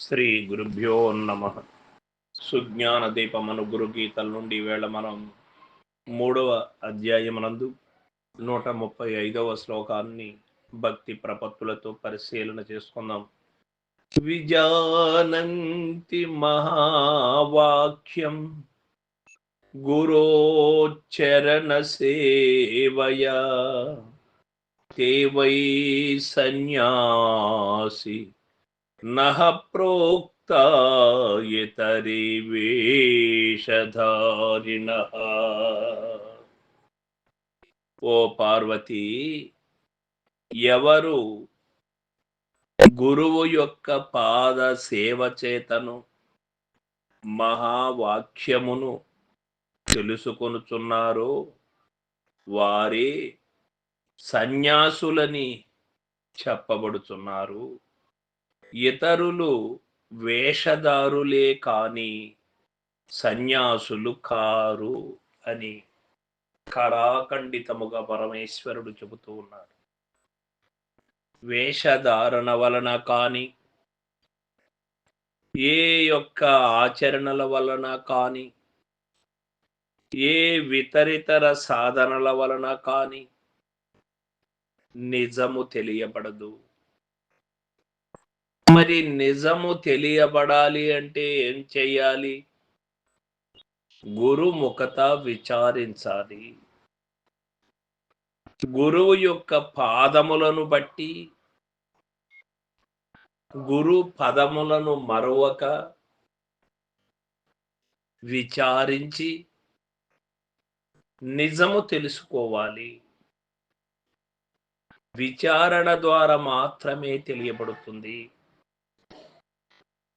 శ్రీ గురుభ్యో నమ. సుజ్ఞాన దీపమను గురు గీతల నుండి ఈవేళ మనం 3వ అధ్యాయమునందు 135వ శ్లోకాన్ని భక్తి ప్రపత్తులతో పరిశీలన చేసుకుందాం. విజానంతి మహావాక్యం గురోచరణ సేవయా తే వై సన్యాసి నహ ప్రోక్త ఇతరి వేషధారిణః. ఓ పార్వతి, ఎవరు గురువు యొక్క పాద సేవ చేతను మహావాక్యమును తెలుసుకొనుచున్నారో వారే సన్యాసులని చెప్పబడుచున్నారు. ఇతరులు వేషధారులే కాని సన్యాసులు కారు అని కరాఖండితముగా పరమేశ్వరుడు చెబుతూ ఉన్నారు. వేషధారణ వలన కాని, ఏ యొక్క ఆచరణల వలన కాని, ఏ ఇతరితర సాధనల వలన కాని నిజము తెలియబడదు. మరి నిజము తెలియబడాలి అంటే ఏం చెయ్యాలి? గురుముఖత విచారించాలి. గురువు యొక్క పాదములను బట్టి, గురు పదములను మరొక విచారించి నిజము తెలుసుకోవాలి. విచారణ ద్వారా మాత్రమే తెలియబడుతుంది.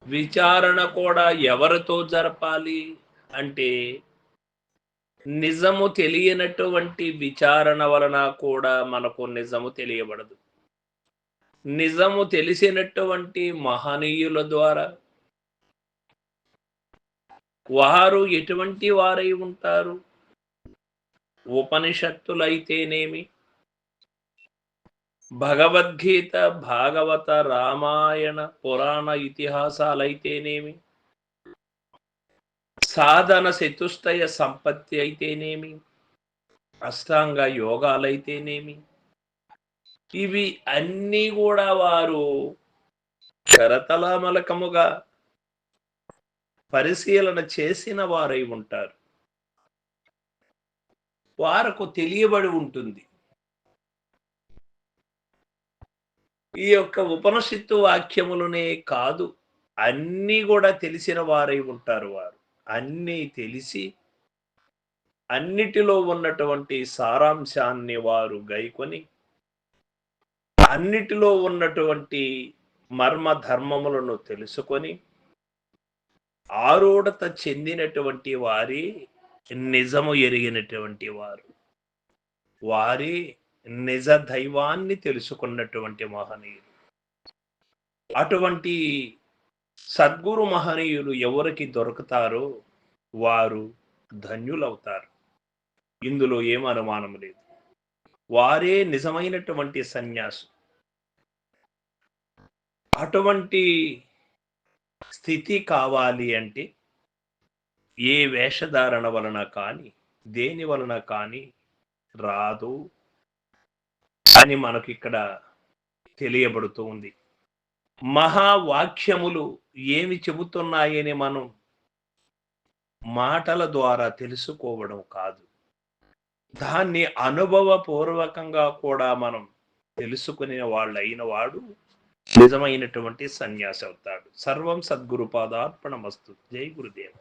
విచారణ కూడా ఎవరితో జరపాలి అంటే, నిజము తెలియనటువంటి విచారణ వలన కూడా మనకు నిజము తెలియబడదు. నిజము తెలిసినటువంటి మహనీయుల ద్వారా, వారు ఎటువంటి వారై ఉంటారు? ఉపనిషత్తులైతేనేమి, భగవద్గీత, భాగవత, రామాయణ, పురాణ ఇతిహాసాలైతేనేమి, సాధన చతుష్టయ సంపత్తి అయితేనేమి, అష్టాంగ యోగాలైతేనేమి, ఇవి అన్నీ కూడా వారు కరతలామలకముగా పరిశీలన చేసిన వారై ఉంటారు. వారికి తెలియబడి ఉంటుంది. ఈ యొక్క ఉపనిషత్తు వాక్యములనే కాదు, అన్నీ కూడా తెలిసిన వారై ఉంటారు. వారు అన్నీ తెలిసి అన్నిటిలో ఉన్నటువంటి సారాంశాన్ని వారు గైకొని, అన్నిటిలో ఉన్నటువంటి మర్మ ధర్మములను తెలుసుకొని ఆరూఢత చెందినటువంటి వారి నిజము ఎరిగినటువంటి వారు, వారి నిజ దైవాన్ని తెలుసుకున్నటువంటి మహనీయులు. అటువంటి సద్గురు మహనీయులు ఎవరికి దొరుకుతారో వారు ధన్యులవుతారు. ఇందులో ఏం అనుమానం లేదు. వారే నిజమైనటువంటి సన్యాసు. అటువంటి స్థితి కావాలి అంటే ఏ వేషధారణ వలన కానీ, దేని వలన కానీ రాదు అని మనకు ఇక్కడ తెలియబడుతూ ఉంది. మహావాక్యములు ఏమి చెబుతున్నాయని మనం మాటల ద్వారా తెలుసుకోవడం కాదు, దాన్ని అనుభవపూర్వకంగా కూడా మనం తెలుసుకునే వాళ్ళైన వాడు నిజమైనటువంటి సన్యాసి అవుతాడు. సర్వం సద్గురు పాదార్పణమస్తు. జై గురుదేవ.